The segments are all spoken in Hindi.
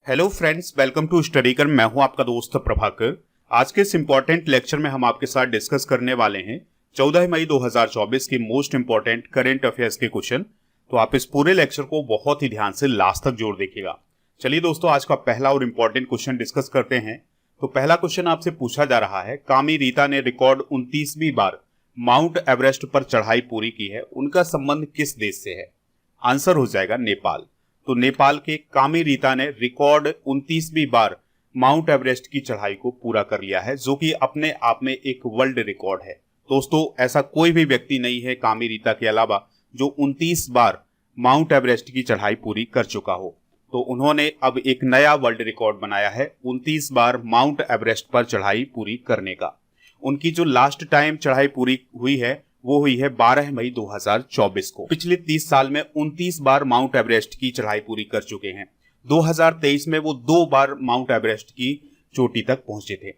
Hello friends, welcome to study कर। मैं हूं आपका दोस्त प्रभाकर। आज के इस इंपॉर्टेंट लेक्चर में हम आपके साथ डिस्कस करने वाले हैं 14 मई 2024 के मोस्ट इंपॉर्टेंट करंट अफेयर्स के क्वेश्चन। तो आप इस पूरे लेक्चर को बहुत ही ध्यान से लास्ट तक जोड़ देखिएगा। चलिए दोस्तों, आज का पहला और इम्पोर्टेंट क्वेश्चन डिस्कस करते हैं। तो पहला क्वेश्चन आपसे पूछा जा रहा है, कामी रीता ने रिकॉर्ड 29वीं बार माउंट एवरेस्ट पर चढ़ाई पूरी की है, उनका संबंध किस देश से है? आंसर हो जाएगा नेपाल। तो नेपाल के कामी रीता ने रिकॉर्ड 29वीं बार माउंट एवरेस्ट की चढ़ाई को पूरा कर लिया है, जो कि अपने आप में एक वर्ल्ड रिकॉर्ड है। दोस्तों, ऐसा कोई भी व्यक्ति नहीं है कामी रीता के अलावा जो 29 बार माउंट एवरेस्ट की चढ़ाई पूरी कर चुका हो। तो उन्होंने अब एक नया वर्ल्ड रिकॉर्ड बनाया है 29 बार माउंट एवरेस्ट पर चढ़ाई पूरी करने का। उनकी जो लास्ट टाइम चढ़ाई पूरी हुई है वो हुई है 12 मई 2024 को। पिछले 30 साल में 29 बार माउंट एवरेस्ट की चढ़ाई पूरी कर चुके हैं। 2023 में वो 2 बार माउंट एवरेस्ट की चोटी तक पहुंचे थे।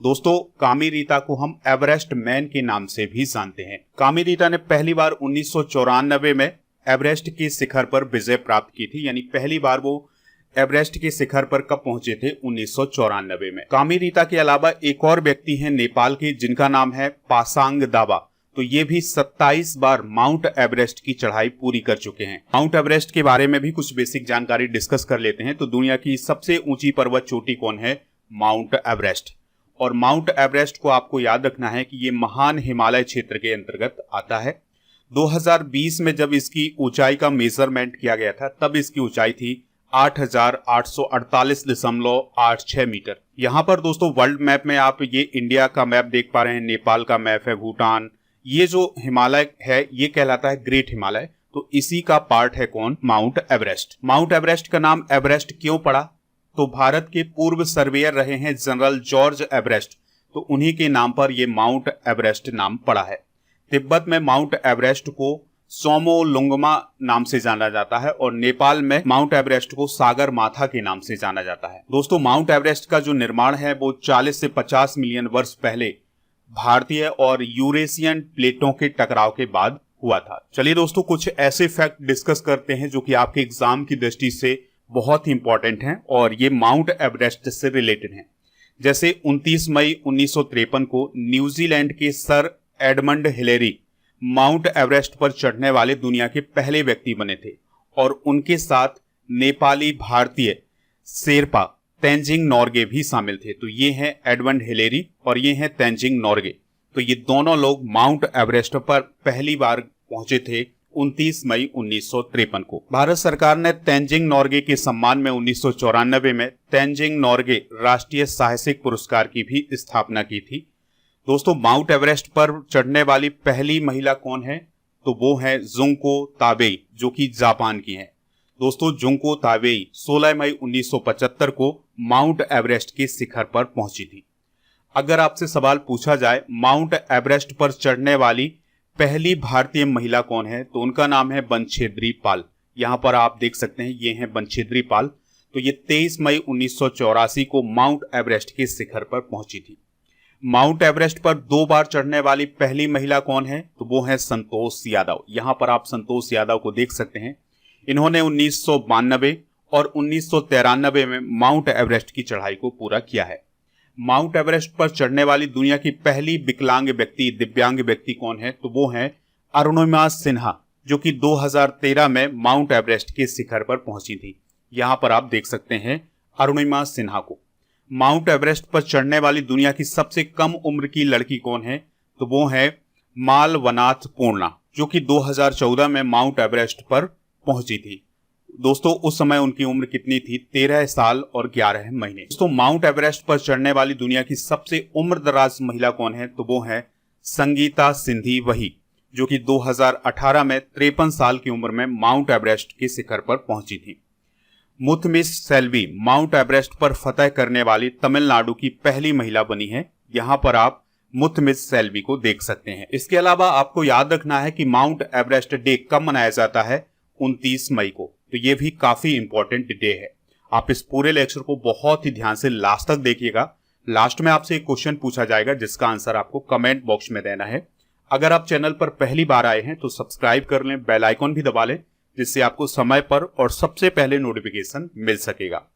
दोस्तों, कामी रीता को हम एवरेस्ट मैन के नाम से भी जानते हैं। कामी रीता ने पहली बार 1994 में एवरेस्ट के शिखर पर विजय प्राप्त की थी, यानी पहली बार वो एवरेस्ट के शिखर पर कब पहुंचे थे? 1994 में। कामी रीता के अलावा एक और व्यक्ति हैं नेपाल के, जिनका नाम है पासांग दावा। तो ये भी 27 बार माउंट एवरेस्ट की चढ़ाई पूरी कर चुके हैं। माउंट एवरेस्ट के बारे में भी कुछ बेसिक जानकारी डिस्कस कर लेते हैं। तो दुनिया की सबसे ऊंची पर्वत चोटी कौन है? Mount Everest. और माउंट एवरेस्ट को आपको याद रखना है कि ये महान हिमालय क्षेत्र के अंतर्गत आता है। 2020 में जब इसकी ऊंचाई का मेजरमेंट किया गया था, तब इसकी ऊंचाई थी 8,848.86 मीटर। यहाँ पर दोस्तों वर्ल्ड मैप में आप ये इंडिया का मैप देख पा रहे हैं, नेपाल का मैप है, भूटान। ये जो हिमालय है ये कहलाता है ग्रेट हिमालय। तो इसी का पार्ट है कौन? Mount Everest. माउंट एवरेस्ट का नाम एवरेस्ट क्यों पड़ा? तो भारत के पूर्व सर्वेयर रहे हैं जनरल जॉर्ज एवरेस्ट, तो उन्हीं के नाम पर ये माउंट एवरेस्ट नाम पड़ा है। तिब्बत में माउंट एवरेस्ट को सोमोलुंगमा नाम से जाना जाता है और नेपाल में माउंट एवरेस्ट को सागर माथा के नाम से जाना जाता है। दोस्तों, माउंट एवरेस्ट का जो निर्माण है वो 40 से 50 मिलियन वर्ष पहले भारतीय और यूरेशियन प्लेटों के टकराव के बाद हुआ था। चलिए दोस्तों, कुछ ऐसे फैक्ट डिस्कस करते हैं जो कि आपके एग्जाम की दृष्टि से बहुत ही इंपॉर्टेंट हैं और ये माउंट एवरेस्ट से रिलेटेड हैं। जैसे 29 मई 1953 को न्यूजीलैंड के sir Edmund Hillary mount Everest पर चढ़ने वाले दुनिया के पहले व्यक्ति बने थे और उनके साथ नेपाली भारतीय शेरपा तेंजिंग नोर्गे भी शामिल थे। तो ये हैं एडमंड हिलेरी और ये हैं तेंजिंग नोर्गे। तो ये दोनों लोग माउंट एवरेस्ट पर पहली बार पहुंचे थे 29 मई 1953 को। भारत सरकार ने तेंजिंग नोर्गे के सम्मान में 1994 में तेंजिंग नोर्गे राष्ट्रीय साहसिक पुरस्कार की भी स्थापना की थी। दोस्तों, माउंट एवरेस्ट पर चढ़ने वाली पहली महिला कौन है? तो वो है जुंको ताबेई, जो कि जापान की है। दोस्तों, जुंको ताबेई 16 मई 1975 को माउंट एवरेस्ट के शिखर पर पहुंची थी। अगर आपसे सवाल पूछा जाए माउंट एवरेस्ट पर चढ़ने वाली पहली भारतीय महिला कौन है, तो उनका नाम है बनछेद्री पाल। यहां पर आप देख सकते हैं, ये हैं बनछेद्री पाल। तो ये 23 मई 1984 को माउंट एवरेस्ट के शिखर पर पहुंची थी। माउंट एवरेस्ट पर 2 बार चढ़ने वाली पहली महिला कौन है? तो वो है संतोष यादव। यहां पर आप संतोष यादव को देख सकते हैं। इन्होंने 1992 और 1993 में माउंट एवरेस्ट की चढ़ाई को पूरा किया है। माउंट एवरेस्ट पर चढ़ने वाली दुनिया की पहली विकलांग व्यक्ति, दिव्यांग व्यक्ति कौन है? तो वो है अरुणिमा सिन्हा, जो कि 2013 में माउंट एवरेस्ट के शिखर पर पहुंची थी। यहां पर आप देख सकते हैं अरुणिमा सिन्हा को। माउंट एवरेस्ट पर चढ़ने वाली दुनिया की सबसे कम उम्र की लड़की कौन है? तो वो है मालवनाथ पूर्णा, जो कि 2014 में माउंट एवरेस्ट पर पहुंची थी। दोस्तों, उस समय उनकी उम्र कितनी थी? 13 साल और 11 महीने। दोस्तों, माउंट एवरेस्ट पर चढ़ने वाली दुनिया की सबसे उम्रदराज महिला कौन है? तो वो है संगीता सिंधी वही, जो कि 2018 में 53 साल की उम्र में माउंट एवरेस्ट के शिखर पर पहुंची थी। मुथमिस सेल्वी माउंट एवरेस्ट पर फतह करने वाली तमिलनाडु की पहली महिला बनी है। यहां पर आप मुथमिस सेल्वी को देख सकते हैं। इसके अलावा आपको याद रखना है कि माउंट एवरेस्ट डे कब मनाया जाता है? 29 मई को। तो ये भी काफी इंपॉर्टेंट डे है। आप इस पूरे लेक्चर को बहुत ही ध्यान से लास्ट तक देखिएगा। लास्ट में आपसे एक क्वेश्चन पूछा जाएगा जिसका आंसर आपको कमेंट बॉक्स में देना है। अगर आप चैनल पर पहली बार आए हैं तो सब्सक्राइब कर लें, बेल आइकॉन भी दबा लें, जिससे आपको समय पर और सबसे पहले नोटिफिकेशन मिल सकेगा।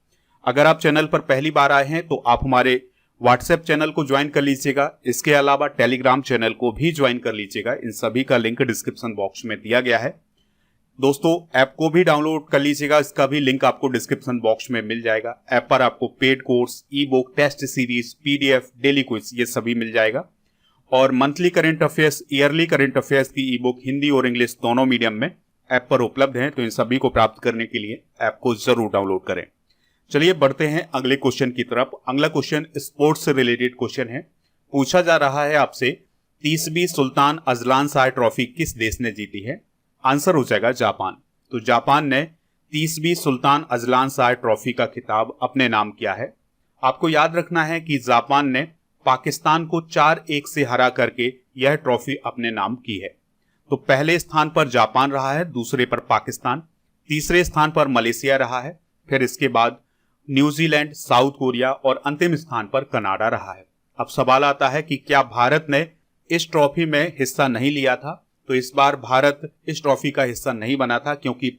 अगर आप चैनल पर पहली बार आए हैं तो आप हमारे व्हाट्सएप चैनल को ज्वाइन कर लीजिएगा। इसके अलावा टेलीग्राम चैनल को भी ज्वाइन कर लीजिएगा। इन सभी का लिंक डिस्क्रिप्शन बॉक्स में दिया गया है। दोस्तों ऐप को भी डाउनलोड कर लीजिएगा, इसका भी लिंक आपको डिस्क्रिप्शन बॉक्स में मिल जाएगा। ऐप पर आपको paid course, e book, test series, PDF, daily quiz ये सभी मिल जाएगा। और monthly current affairs, yearly current affairs की ई बुक हिंदी और इंग्लिश दोनों मीडियम में ऐप पर उपलब्ध है। तो इन सभी को प्राप्त करने के लिए ऐप को जरूर डाउनलोड करें। चलिए बढ़ते हैं अगले क्वेश्चन की तरफ। अगला क्वेश्चन स्पोर्ट्स से रिलेटेड क्वेश्चन है। पूछा जा रहा है आपसे 30वीं सुल्तान अजलान शाह ट्रॉफी किस देश ने जीती है? आंसर हो जाएगा जापान। तो जापान ने 30वीं सुल्तान अजलान शाह ट्रॉफी का खिताब अपने नाम किया है। आपको याद रखना है कि जापान ने पाकिस्तान को 4-1 से हरा करके यह ट्रॉफी अपने नाम की है। तो पहले स्थान पर जापान रहा है, दूसरे पर पाकिस्तान, तीसरे स्थान पर मलेशिया रहा है, फिर इसके बाद न्यूजीलैंड, साउथ कोरिया और अंतिम स्थान पर कनाडा रहा है। अब सवाल आता है कि क्या भारत ने इस ट्रॉफी में हिस्सा नहीं लिया था? तो इस बार भारत इस ट्रॉफी का हिस्सा नहीं बना था, क्योंकि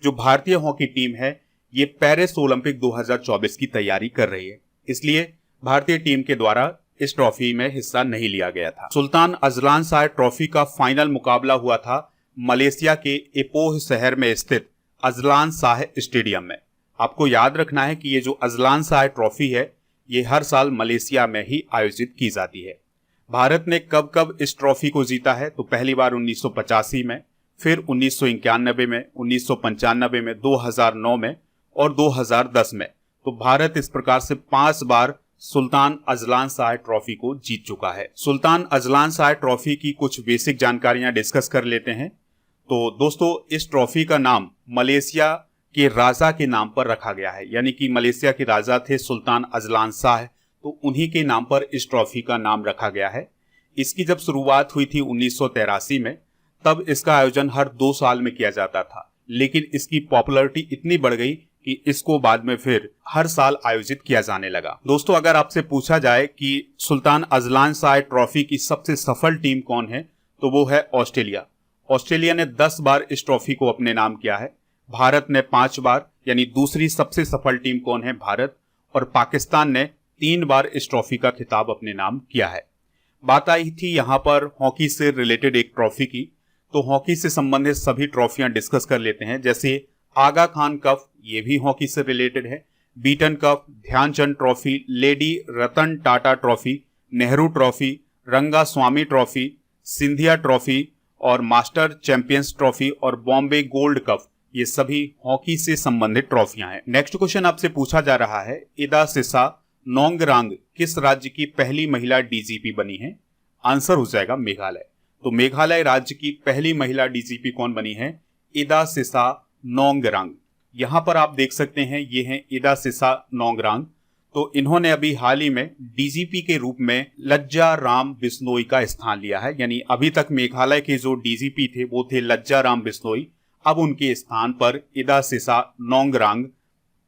जो भारतीय हॉकी टीम है ये पेरिस ओलंपिक 2024 की तैयारी कर रही है, इसलिए भारतीय टीम के द्वारा इस ट्रॉफी में हिस्सा नहीं लिया गया था। सुल्तान अजलान शाह ट्रॉफी का फाइनल मुकाबला हुआ था मलेशिया के इपोह शहर में स्थित अजलान शाह स्टेडियम में। आपको याद रखना है कि ये जो अजलान शाह ट्रॉफी है ये हर साल मलेशिया में ही आयोजित की जाती है। भारत ने कब कब इस ट्रॉफी को जीता है? तो पहली बार 1985 में, फिर 1991 में, 1995 में, 2009 में और 2010 में। तो भारत इस प्रकार से 5 बार सुल्तान अजलान शाह ट्रॉफी को जीत चुका है। सुल्तान अजलान शाह ट्रॉफी की कुछ बेसिक जानकारियां डिस्कस कर लेते हैं। तो दोस्तों इस ट्रॉफी का नाम मलेशिया के राजा के नाम पर रखा गया है, यानी कि मलेशिया के राजा थे सुल्तान अजलान शाह, तो उन्हीं के नाम पर इस ट्रॉफी का नाम रखा गया है। इसकी जब शुरुआत हुई थी 1983 में, तब इसका आयोजन हर 2 साल में किया जाता था, लेकिन इसकी पॉपुलैरिटी इतनी बढ़ गई कि इसको बाद में फिर हर साल आयोजित किया जाने लगा। दोस्तों अगर आपसे पूछा जाए कि सुल्तान अजलान शाह ट्रॉफी की सबसे सफल टीम कौन है, तो वो है ऑस्ट्रेलिया। ऑस्ट्रेलिया ने 10 बार इस ट्रॉफी को अपने नाम किया है। भारत ने 5 बार, यानी दूसरी सबसे सफल टीम कौन है? भारत। और पाकिस्तान ने 3 बार इस ट्रॉफी का खिताब अपने नाम किया है। बात आई थी यहाँ पर हॉकी से रिलेटेड एक ट्रॉफी की, तो हॉकी से संबंधित सभी ट्रॉफियां डिस्कस कर लेते हैं। जैसे आगा खान कप, ये भी हॉकी से रिलेटेड है। Beighton cup, Dhyanchand trophy, lady Ratan Tata trophy, Nehru trophy, Rangaswami trophy, Scindia trophy और मास्टर चैंपियंस ट्रॉफी और बॉम्बे गोल्ड कप, ये सभी हॉकी से संबंधित ट्रॉफियां हैं। नेक्स्ट क्वेश्चन आपसे पूछा जा रहा है, इदा सिसा नोंगरांग किस राज्य की पहली महिला डीजीपी बनी है? आंसर हो जाएगा मेघालय। तो मेघालय राज्य की पहली महिला डीजीपी कौन बनी है? इदा सिसा नोंगरांग। यहां पर आप देख सकते हैं ये हैं इदा सिसा नोंगरांग। तो इन्होंने अभी हाल ही में डीजीपी के रूप में लज्जा राम बिश्नोई का स्थान लिया है, यानी अभी तक मेघालय के जो डीजीपी थे वो थे लज्जा राम बिश्नोई, अब उनके स्थान पर इदा सिसा नोंगरांग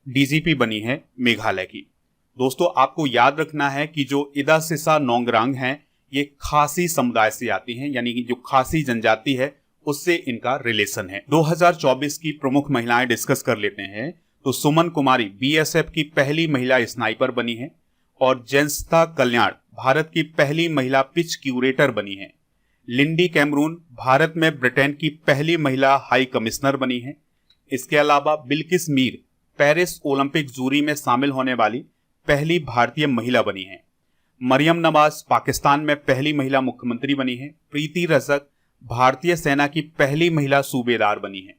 डीजीपी बनी है मेघालय की। दोस्तों आपको याद रखना है कि जो इदा सिसा नोंगरांग हैं ये खासी समुदाय से आती हैं, यानी कि जो खासी जनजाति है उससे इनका रिलेशन है। 2024 की प्रमुख महिलाएं डिस्कस कर लेते हैं। तो सुमन कुमारी बीएसएफ की पहली महिला स्नाइपर बनी है और जेंस्ता कल्याण भारत की पहली महिला पिच क्यूरेटर बनी है। लिंडी कैमरून भारत में ब्रिटेन की पहली महिला हाई कमिश्नर बनी है। इसके अलावा Bilkis Mir Paris Olympic jury में शामिल होने वाली पहली भारतीय महिला बनी है। मरियम नवाज पाकिस्तान में पहली महिला मुख्यमंत्री बनी है। प्रीति रजक भारतीय सेना की पहली महिला सूबेदार बनी है।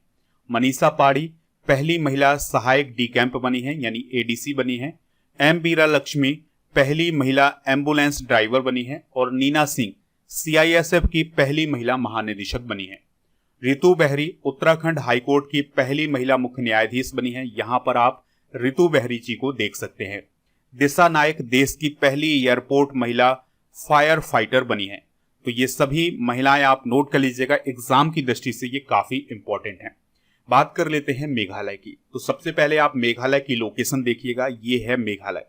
मनीषा पाड़ी पहली महिला सहायक डी कैंप बनी है, यानी एडीसी बनी है। एम बीरा लक्ष्मी पहली महिला एम्बुलेंस ड्राइवर बनी है और नीना सिंह सीआईएसएफ की पहली महिला महानिदेशक बनी है। रितु बहरी उत्तराखंड हाईकोर्ट की पहली महिला मुख्य न्यायाधीश बनी है। यहां पर आप रितु बहरी जी को देख सकते हैं। दिशा नायक देश की पहली एयरपोर्ट महिला फायर फाइटर बनी है। तो ये सभी महिलाएं आप नोट कर लीजिएगा, एग्जाम की दृष्टि से ये काफी इंपॉर्टेंट है। बात कर लेते हैं मेघालय की। तो सबसे पहले आप मेघालय की लोकेशन देखिएगा, ये है मेघालय।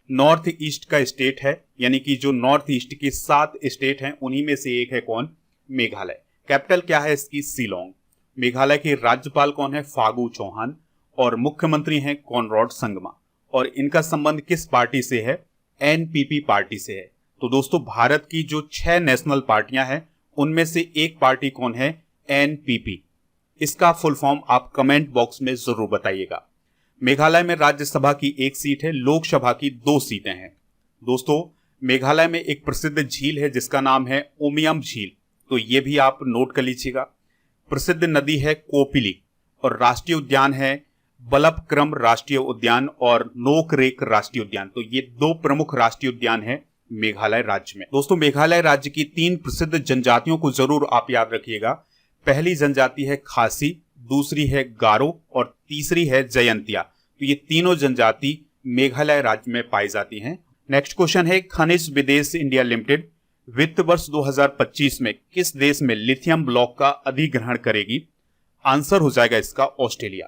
नॉर्थ ईस्ट का स्टेट है, यानी कि जो नॉर्थ ईस्ट के 7 स्टेट हैं उन्हीं में से एक है कौन? मेघालय। कैपिटल क्या है इसकी? शिलोंग। मेघालय के राज्यपाल कौन है? फागू चौहान। और मुख्यमंत्री हैं कॉनराड संगमा। और इनका संबंध किस पार्टी से है? एनपीपी पार्टी से है। तो दोस्तों भारत की जो 6 नेशनल पार्टियां हैं उनमें से एक पार्टी कौन है? एनपीपी। इसका फुल फॉर्म आप कमेंट बॉक्स में जरूर बताइएगा। मेघालय में राज्यसभा की 1 सीट है, लोकसभा की 2 सीटें हैं। दोस्तों मेघालय में एक प्रसिद्ध झील है जिसका नाम है उमियम झील, तो ये भी आप नोट कर लीजिएगा। प्रसिद्ध नदी है कोपिली और राष्ट्रीय उद्यान है बलपक्रम राष्ट्रीय उद्यान और नोकरेक राष्ट्रीय उद्यान। तो ये 2 प्रमुख राष्ट्रीय उद्यान है मेघालय राज्य में। दोस्तों मेघालय राज्य की 3 प्रसिद्ध जनजातियों को जरूर आप याद रखिएगा। पहली जनजाति है खासी, दूसरी है गारो और तीसरी है जयंतिया। तो ये तीनों जनजाति मेघालय राज्य में पाई जाती हैं। नेक्स्ट क्वेश्चन है खनिज विदेश इंडिया लिमिटेड वित्त वर्ष 2025 में किस देश में लिथियम ब्लॉक का अधिग्रहण करेगी? आंसर हो जाएगा इसका ऑस्ट्रेलिया।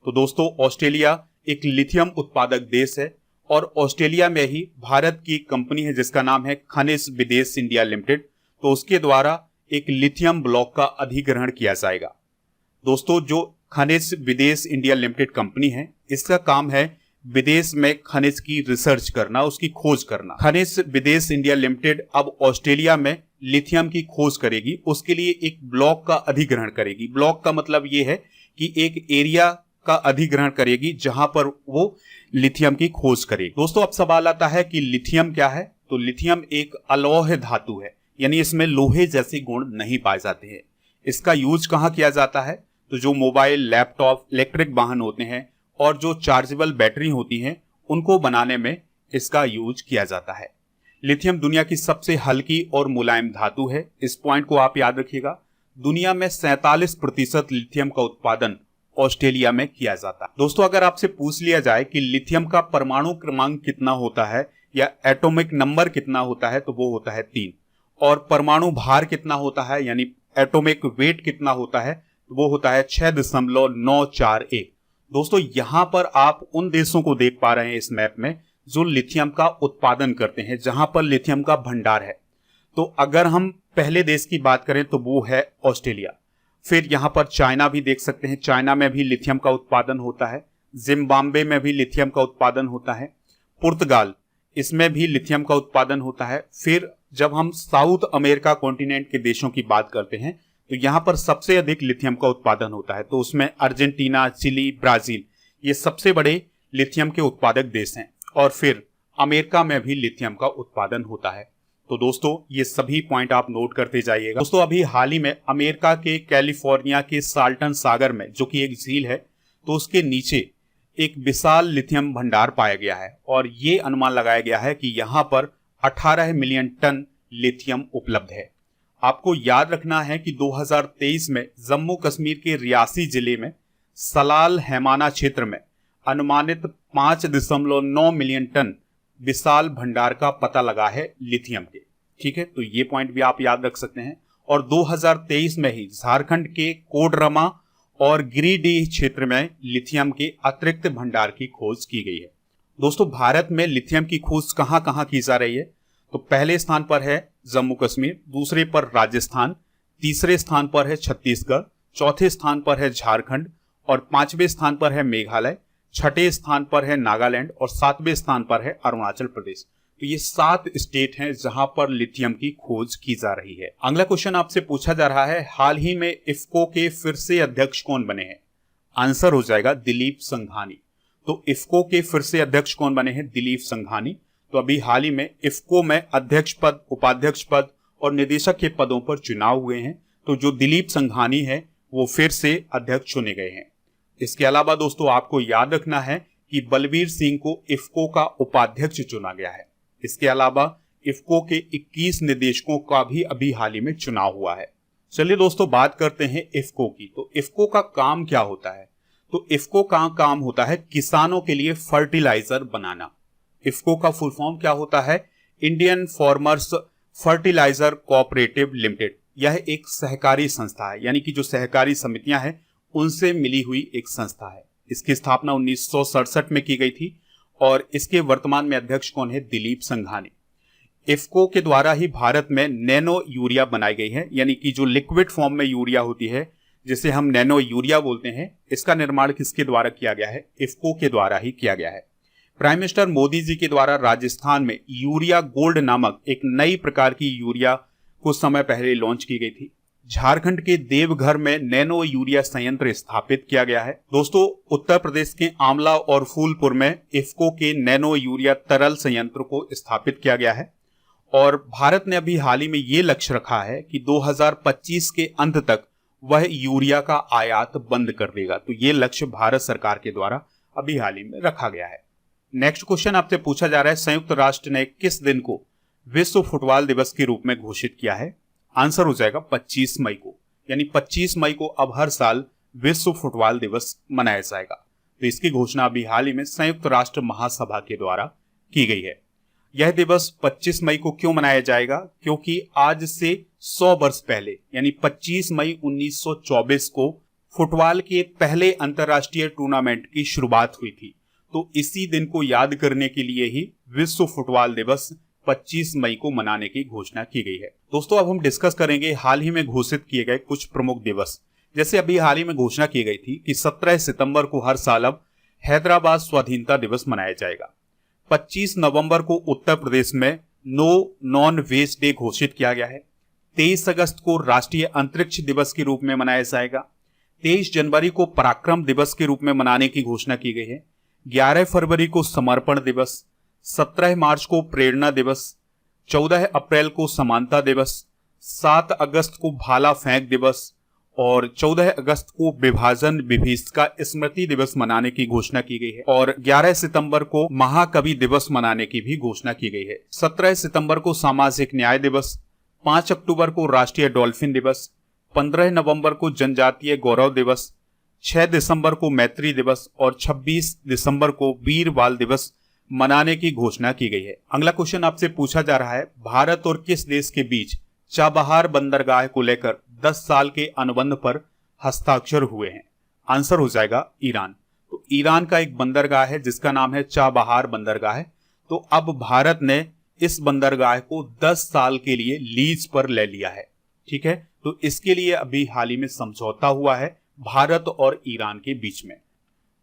तो दोस्तों ऑस्ट्रेलिया एक लिथियम उत्पादक देश है और ऑस्ट्रेलिया में ही भारत की कंपनी है जिसका नाम है खनिज विदेश इंडिया लिमिटेड। तो उसके द्वारा एक लिथियम ब्लॉक का अधिग्रहण किया जाएगा। दोस्तों जो खनिज विदेश इंडिया लिमिटेड कंपनी है इसका काम है विदेश में खनिज की रिसर्च करना, उसकी खोज करना। खनिज विदेश इंडिया लिमिटेड अब ऑस्ट्रेलिया में लिथियम की खोज करेगी, उसके लिए एक ब्लॉक का अधिग्रहण करेगी। ब्लॉक का मतलब ये है कि एक एरिया का अधिग्रहण करेगी जहां पर वो लिथियम की खोज करेगी। दोस्तों अब सवाल आता है कि लिथियम क्या है? तो लिथियम एक अलोह धातु है, यानी इसमें लोहे जैसे गुण नहीं पाए जाते हैं। इसका यूज कहाँ किया जाता है? तो जो मोबाइल, लैपटॉप, इलेक्ट्रिक वाहन होते हैं और जो चार्जेबल बैटरी होती हैं उनको बनाने में इसका यूज किया जाता है। लिथियम दुनिया की सबसे हल्की और मुलायम धातु है, इस पॉइंट को आप याद रखिएगा। दुनिया में 47% लिथियम का उत्पादन ऑस्ट्रेलिया में किया जाता है। दोस्तों अगर आपसे पूछ लिया जाए कि लिथियम का परमाणु क्रमांक कितना होता है या एटॉमिक नंबर कितना होता है, तो वो होता है 3। और परमाणु भार कितना होता है यानी एटॉमिक वेट कितना होता है, तो वो होता है 6.941। दोस्तों यहां पर आप उन देशों को देख पा रहे हैं इस मैप में जो लिथियम का उत्पादन करते हैं, जहां पर लिथियम का भंडार है। तो अगर हम पहले देश की बात करें तो वो है ऑस्ट्रेलिया। फिर यहां पर चाइना भी देख सकते हैं, चाइना में भी लिथियम का उत्पादन होता है। जिम्बाब्वे में भी लिथियम का उत्पादन होता है। पुर्तगाल, इसमें भी लिथियम का उत्पादन होता है। फिर जब हम साउथ अमेरिका कॉन्टिनेंट के देशों की बात करते हैं तो यहां पर सबसे अधिक लिथियम का उत्पादन होता है। तो उसमें अर्जेंटीना, चिली, ब्राजील ये सबसे बड़े लिथियम के उत्पादक देश हैं। और फिर अमेरिका में भी लिथियम का उत्पादन होता है। तो दोस्तों ये सभी पॉइंट आप नोट करते जाइएगा। दोस्तों अभी हाल ही में अमेरिका के कैलिफोर्निया के साल्टन सागर में, जो कि एक झील है, तो उसके नीचे एक विशाल लिथियम भंडार पाया गया है और ये अनुमान लगाया गया है कि यहाँ पर 18 मिलियन टन लिथियम उपलब्ध है। आपको याद रखना है कि 2023 में जम्मू कश्मीर के रियासी जिले में सलाल हैमाना क्षेत्र में अनुमानित 5.9 मिलियन टन विशाल भंडार का पता लगा है लिथियम के। ठीक है, तो ये पॉइंट भी आप याद रख सकते हैं। और 2023 में ही झारखंड के कोडरमा और गिरिडीह क्षेत्र में लिथियम के अतिरिक्त भंडार की खोज की गई है। दोस्तों भारत में लिथियम की खोज कहां कहां की जा रही है? तो पहले स्थान पर है जम्मू कश्मीर, दूसरे पर राजस्थान, तीसरे स्थान पर है छत्तीसगढ़, चौथे स्थान पर है झारखंड और 5वें स्थान पर है मेघालय, 6ठे स्थान पर है नागालैंड और 7वें स्थान पर है अरुणाचल प्रदेश। तो ये 7 स्टेट हैं जहां पर लिथियम की खोज की जा रही है। अगला क्वेश्चन आपसे पूछा जा रहा है, हाल ही में इफ्को के फिर से अध्यक्ष कौन बने हैं? आंसर हो जाएगा दिलीप संघानी। तो इफ्को के फिर से अध्यक्ष कौन बने हैं? दिलीप संघानी। तो अभी हाल ही में इफ्को में अध्यक्ष पद, उपाध्यक्ष पद और निदेशक के पदों पर चुनाव हुए हैं। तो जो दिलीप संघानी है वो फिर से अध्यक्ष चुने गए हैं। इसके अलावा दोस्तों आपको याद रखना है कि बलबीर सिंह को इफ्को का उपाध्यक्ष चुना गया है। इसके अलावा इफ्को के 21 निदेशकों का भी अभी हाल ही में चुनाव हुआ है। चलिए दोस्तों बात करते हैं इफ्को की। तो इफ्को का काम क्या होता है? तो इफ्को का काम होता है किसानों के लिए फर्टिलाइजर बनाना। इफ्को का फुल फॉर्म क्या होता है? Indian farmers fertiliser cooperative limited. यह एक सहकारी संस्था है, यानी कि जो सहकारी समितियां हैं उनसे मिली हुई एक संस्था है। इसकी स्थापना 1967 में की गई थी और इसके वर्तमान में अध्यक्ष कौन है? दिलीप संघानी। इफ्को के द्वारा ही भारत में नैनो यूरिया बनाई गई है, यानी कि जो लिक्विड फॉर्म में यूरिया होती है जिसे हम नैनो यूरिया बोलते हैं, इसका निर्माण किसके द्वारा किया गया है? इफ्को के द्वारा ही किया गया है। प्राइम मिनिस्टर मोदी जी के द्वारा राजस्थान में यूरिया गोल्ड नामक एक नई प्रकार की यूरिया कुछ समय पहले लॉन्च की गई थी। झारखंड के देवघर में नैनो यूरिया संयंत्र स्थापित किया गया है। दोस्तों, उत्तर प्रदेश के आंवला और फूलपुर में इफ्को के नैनो यूरिया तरल संयंत्र को स्थापित किया गया है और भारत ने अभी हाल ही में ये लक्ष्य रखा है कि 2025 के अंत तक वह यूरिया का आयात बंद कर देगा। तो ये लक्ष्य भारत सरकार के द्वारा अभी हाल ही में रखा गया है। नेक्स्ट क्वेश्चन आपसे पूछा जा रहा है, संयुक्त राष्ट्र ने किस दिन को विश्व फुटबॉल दिवस के रूप में घोषित किया है? आंसर हो जाएगा 25 मई को, यानी 25 मई को अब हर साल विश्व फुटबॉल दिवस मनाया जाएगा। तो इसकी घोषणा अभी हाल ही में संयुक्त राष्ट्र महासभा के द्वारा की गई है। यह दिवस 25 मई को क्यों मनाया जाएगा? क्योंकि आज से 100 वर्ष पहले यानी 25 मई 1924 को फुटबॉल के पहले अंतर्राष्ट्रीय टूर्नामेंट की शुरुआत हुई थी। तो इसी दिन को याद करने के लिए ही विश्व फुटबॉल दिवस 25 मई को मनाने की घोषणा की गई है। दोस्तों, अब हम डिस्कस करेंगे हाल ही में घोषित किए गए कुछ प्रमुख दिवस। जैसे अभी हाल ही में घोषणा की गई थी कि 17 सितंबर को हर साल अब हैदराबाद स्वाधीनता दिवस मनाया जाएगा। 25 नवंबर को उत्तर प्रदेश में नो नॉन वेज डे घोषित किया गया है। 23 अगस्त को राष्ट्रीय अंतरिक्ष दिवस के रूप में मनाया जाएगा। 23 जनवरी को पराक्रम दिवस के रूप में मनाने की घोषणा की गई है। 11 फरवरी को समर्पण दिवस, 17 मार्च को प्रेरणा दिवस, 14 अप्रैल को समानता दिवस, 7 अगस्त को भाला फेंक दिवस और 14 अगस्त को विभाजन विभीषिका स्मृति दिवस मनाने की घोषणा की गई है और 11 सितंबर को महाकवि दिवस मनाने की भी घोषणा की गई है। 17 सितंबर को सामाजिक न्याय दिवस, 5 अक्टूबर को राष्ट्रीय डॉल्फिन दिवस, 15 नवंबर को जनजातीय गौरव दिवस, 6 दिसंबर को मैत्री दिवस और 26 दिसंबर को वीर बाल दिवस मनाने की घोषणा की गई है। अगला क्वेश्चन आपसे पूछा जा रहा है, भारत और किस देश के बीच चाबहार बंदरगाह को लेकर 10 साल के अनुबंध पर हस्ताक्षर हुए हैं? आंसर हो जाएगा ईरान। तो ईरान का एक बंदरगाह है जिसका नाम है चाबहार बंदरगाह। तो अब भारत ने इस बंदरगाह को 10 साल के लिए लीज पर ले लिया है। ठीक है, तो इसके लिए अभी हाल ही में समझौता हुआ है भारत और ईरान के बीच में।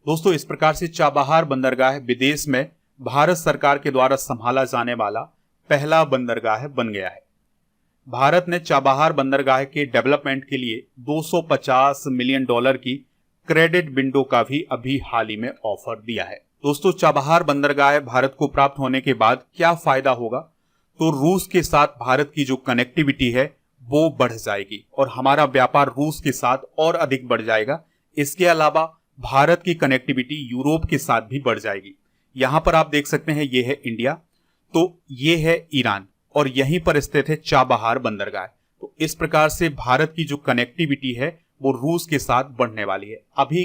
दोस्तों, इस प्रकार से चाबहार बंदरगाह विदेश में भारत सरकार के द्वारा संभाला जाने वाला पहला बंदरगाह बन गया है। भारत ने चाबहार बंदरगाह के डेवलपमेंट के लिए $250 मिलियन की क्रेडिट विंडो का भी अभी हाल ही में ऑफर दिया है। दोस्तों, चाबहार बंदरगाह भारत को प्राप्त होने के बाद क्या फायदा होगा? तो रूस के साथ भारत की जो कनेक्टिविटी है वो बढ़ जाएगी और हमारा व्यापार रूस के साथ और अधिक बढ़ जाएगा। इसके अलावा भारत की कनेक्टिविटी यूरोप के साथ भी बढ़ जाएगी। यहां पर आप देख सकते हैं, ये है इंडिया, तो ये है ईरान और यहीं पर स्थित है चाबहार बंदरगाह। तो इस प्रकार से भारत की जो कनेक्टिविटी है वो रूस के साथ बढ़ने वाली है। अभी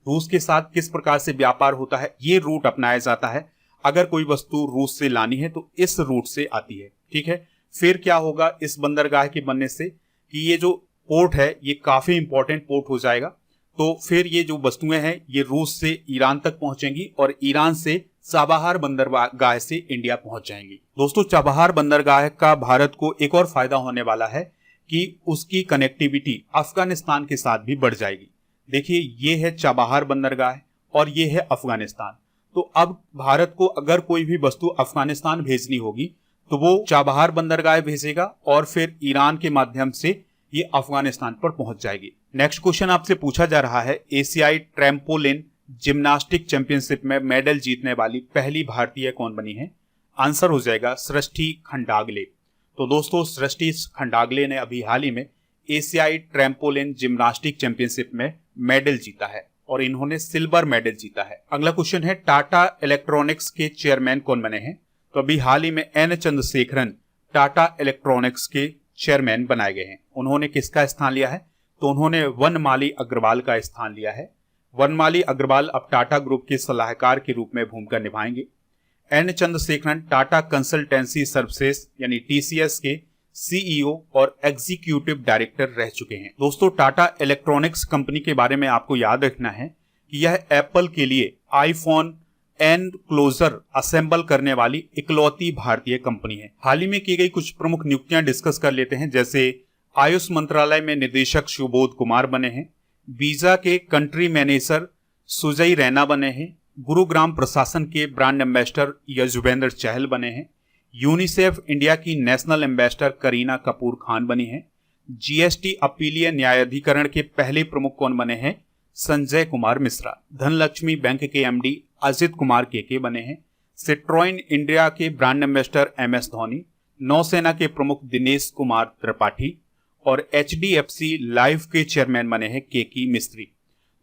रूस के साथ किस प्रकार से व्यापार होता है, ये रूट अपनाया जाता है। अगर कोई वस्तु रूस से लानी है तो इस रूट से आती है। ठीक है, फिर क्या होगा इस बंदरगाह के बनने से कि ये जो पोर्ट है ये काफी इंपॉर्टेंट पोर्ट हो जाएगा। तो फिर ये जो वस्तुएं हैं ये रूस से ईरान तक पहुंचेंगी और ईरान से चाबहार बंदरगाह से इंडिया पहुंच जाएंगी। दोस्तों, चाबहार बंदरगाह का भारत को एक और फायदा होने वाला है कि उसकी कनेक्टिविटी अफगानिस्तान के साथ भी बढ़ जाएगी। देखिए, ये है चाबहार बंदरगाह और ये है अफगानिस्तान। तो अब भारत को अगर कोई भी वस्तु अफगानिस्तान भेजनी होगी तो वो चाबहार बंदरगाह भेजेगा और फिर ईरान के माध्यम से ये अफगानिस्तान पर पहुंच जाएगी। नेक्स्ट क्वेश्चन आपसे पूछा जा रहा है, एशियाई ट्रैम्पोलिन जिम्नास्टिक चैंपियनशिप में मेडल जीतने वाली पहली भारतीय कौन बनी है? आंसर हो जाएगा सृष्टि खंडागले। तो दोस्तों, सृष्टि खंडागले ने अभी हाल ही में एशियाई ट्रैम्पोलिन जिम्नास्टिक चैंपियनशिप में मेडल जीता है और इन्होंने सिल्वर मेडल जीता है। अगला क्वेश्चन है, टाटा इलेक्ट्रॉनिक्स के चेयरमैन कौन बने हैं? तो अभी हाल ही में एन चंद्रशेखरन टाटा इलेक्ट्रॉनिक्स के चेयरमैन बनाए गए हैं। उन्होंने किसका स्थान लिया है? तो उन्होंने वनमाली अग्रवाल का स्थान लिया है। वनमाली अग्रवाल अब टाटा ग्रुप के सलाहकार के रूप में भूमिका निभाएंगे। N Chandrasekaran Tata consultancy services यानी टीसीएस के सीईओ और एग्जीक्यूटिव डायरेक्टर रह चुके हैं। दोस्तों, टाटा इलेक्ट्रॉनिक्स कंपनी के बारे में आपको याद रखना है कि यह एप्पल के लिए आईफोन एनक्लोजर असेंबल करने वाली इकलौती भारतीय कंपनी है। हाल ही में की गई कुछ प्रमुख नियुक्तियां डिस्कस कर लेते हैं। जैसे आयुष मंत्रालय में निदेशक सुबोध कुमार बने हैं, वीजा के कंट्री मैनेजर सुजय रैना बने हैं, गुरुग्राम प्रशासन के ब्रांड एम्बेसडर यजुवेंद्र चहल बने हैं। यूनिसेफ इंडिया की नेशनल एम्बेसडर करीना कपूर खान बनी हैं। जीएसटी अपीलीय न्यायाधिकरण के पहले प्रमुख कौन बने हैं? संजय कुमार मिश्रा। धनलक्ष्मी बैंक के एमडी अजित कुमार के बने हैं। सिट्रोइन इंडिया के ब्रांड एम्बेसडर एमएस धोनी। नौसेना के प्रमुख दिनेश कुमार त्रिपाठी और एचडीएफसी लाइफ के चेयरमैन बने हैं के मिस्त्री।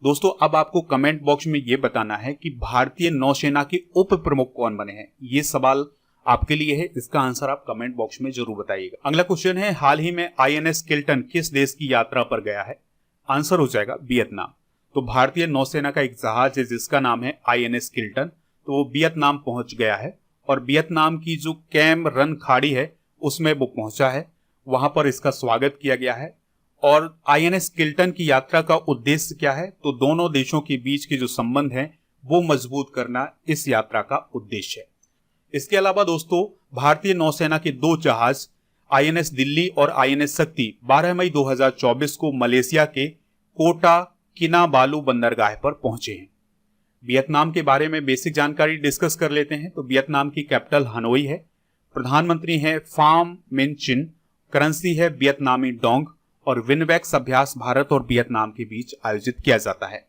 दोस्तों, अब आपको कमेंट बॉक्स में यह बताना है कि भारतीय नौसेना के उप प्रमुख कौन बने हैं। ये सवाल आपके लिए है, इसका आंसर आप कमेंट बॉक्स में जरूर बताइएगा। अगला क्वेश्चन है, हाल ही में आईएनएस किल्टन किस देश की यात्रा पर गया है? आंसर हो जाएगा वियतनाम। तो भारतीय नौसेना का एक जहाज है जिसका नाम है आईएनएस किल्टन, तो वो वियतनाम पहुंच गया है और वियतनाम की जो कैम रन खाड़ी है उसमें वो पहुंचा है। वहां पर इसका स्वागत किया गया है। और आईएनएस किल्टन की यात्रा का उद्देश्य क्या है? तो दोनों देशों के बीच के जो संबंध हैं वो मजबूत करना इस यात्रा का उद्देश्य है। इसके अलावा दोस्तों, भारतीय नौसेना के 2 जहाज आईएनएस दिल्ली और आईएनएस शक्ति 12 मई 2024 को मलेशिया के कोटा किनाबालू बंदरगाह पर पहुंचे हैं। वियतनाम के बारे में बेसिक जानकारी डिस्कस कर लेते हैं। तो वियतनाम की कैपिटल हनोई है। प्रधानमंत्री है फाम मिन चिन। करेंसी है वियतनामी डोंग और विनवेक्स अभ्यास भारत और वियतनाम के बीच आयोजित किया जाता है।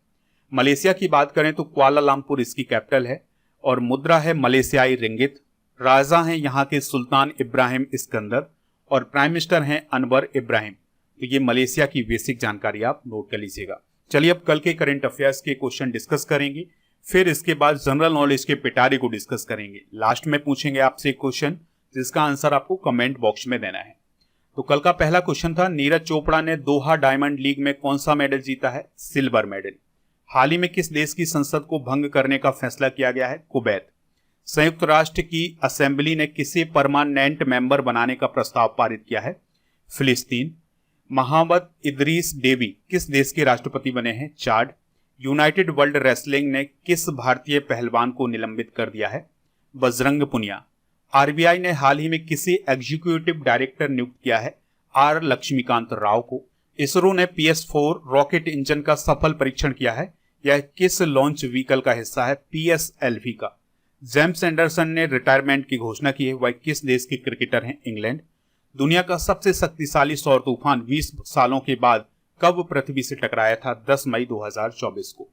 मलेशिया की बात करें तो कुआलालंपुर इसकी कैपिटल है और मुद्रा है मलेशियाई रिंगित। राजा हैं यहाँ के सुल्तान इब्राहिम इस्कंदर और प्राइम मिनिस्टर हैं अनवर इब्राहिम। तो ये मलेशिया की बेसिक जानकारी आप नोट कर लीजिएगा। चलिए अब कल के करंट अफेयर्स के क्वेश्चन डिस्कस करेंगे, फिर इसके बाद जनरल नॉलेज के पिटारे को डिस्कस करेंगे। लास्ट में पूछेंगे आपसे एक क्वेश्चन जिसका आंसर आपको कमेंट बॉक्स में देना है। तो कल का पहला क्वेश्चन था, नीरज चोपड़ा ने दोहा डायमंड लीग में कौन सा मेडल जीता है? Silver medal. हाल ही में किस देश की संसद को भंग करने का फैसला किया गया है? कुवैत। संयुक्त राष्ट्र की असेंबली ने किसे परमानेंट मेंबर बनाने का प्रस्ताव पारित किया है? फिलिस्तीन। मोहम्मद इदरीस डेबी किस देश के राष्ट्रपति बने हैं? चाड। यूनाइटेड वर्ल्ड रेसलिंग ने किस भारतीय पहलवान को निलंबित कर दिया है? बजरंग पुनिया। आरबीआई ने हाल ही में किसी एग्जीक्यूटिव डायरेक्टर नियुक्त किया है? आर लक्ष्मीकांत राव को। इसरो ने PS4 रॉकेट इंजन का सफल परीक्षण किया है। यह किस लॉन्च व्हीकल का हिस्सा है? PSLV का। जेम्स एंडरसन ने रिटायरमेंट की घोषणा की है। वह किस देश के क्रिकेटर हैं? इंग्लैंड। दुनिया का सबसे शक्तिशाली सौर तूफान 20 सालों के बाद कब पृथ्वी से टकराया था? 10 मई 2024 को।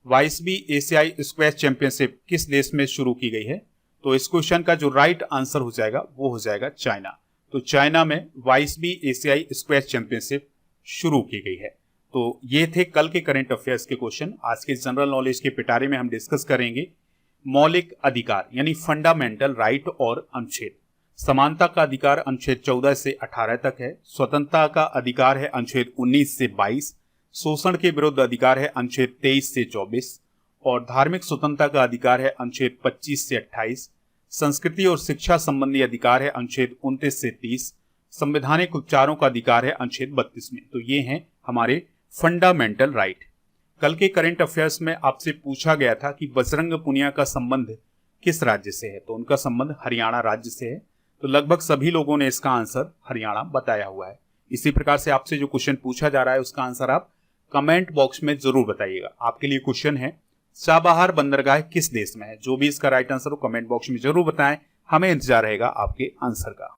22वीं एशियाई स्क्वैश चैंपियनशिप किस देश में शुरू की गई है? तो इस क्वेश्चन का जो राइट आंसर हो जाएगा वो हो जाएगा चाइना। तो चाइना में 22वीं एशियाई स्क्वैश चैंपियनशिप शुरू की गई है। तो ये थे कल के करंट अफेयर्स के क्वेश्चन। आज के जनरल नॉलेज के पिटारे में हम डिस्कस करेंगे मौलिक अधिकार यानी फंडामेंटल राइट और अनुच्छेद। समानता का अधिकार अनुच्छेद 14 से 18 तक है। स्वतंत्रता का अधिकार है अनुच्छेद 19 से 22। शोषण के विरुद्ध अधिकार है अनुच्छेद 23 से 24 और धार्मिक स्वतंत्रता का अधिकार है अनुच्छेद 25 से 28। संस्कृति और शिक्षा संबंधी अधिकार है अनुच्छेद 29 से 30। संवैधानिक उपचारों का अधिकार है अनुच्छेद 32 में। तो ये हैं हमारे फंडामेंटल राइट। कल के करंट अफेयर्स में आपसे पूछा गया था कि बजरंग पुनिया का संबंध किस राज्य से है? तो उनका संबंध हरियाणा राज्य से है। तो लगभग सभी लोगों ने इसका आंसर हरियाणा बताया हुआ है। इसी प्रकार से आपसे जो क्वेश्चन पूछा जा रहा है उसका आंसर आप कमेंट बॉक्स में जरूर बताइएगा। आपके लिए क्वेश्चन है, चाबहार बंदरगाह किस देश में है? जो भी इसका राइट आंसर हो कमेंट बॉक्स में जरूर बताएं। हमें इंतजार रहेगा आपके आंसर का।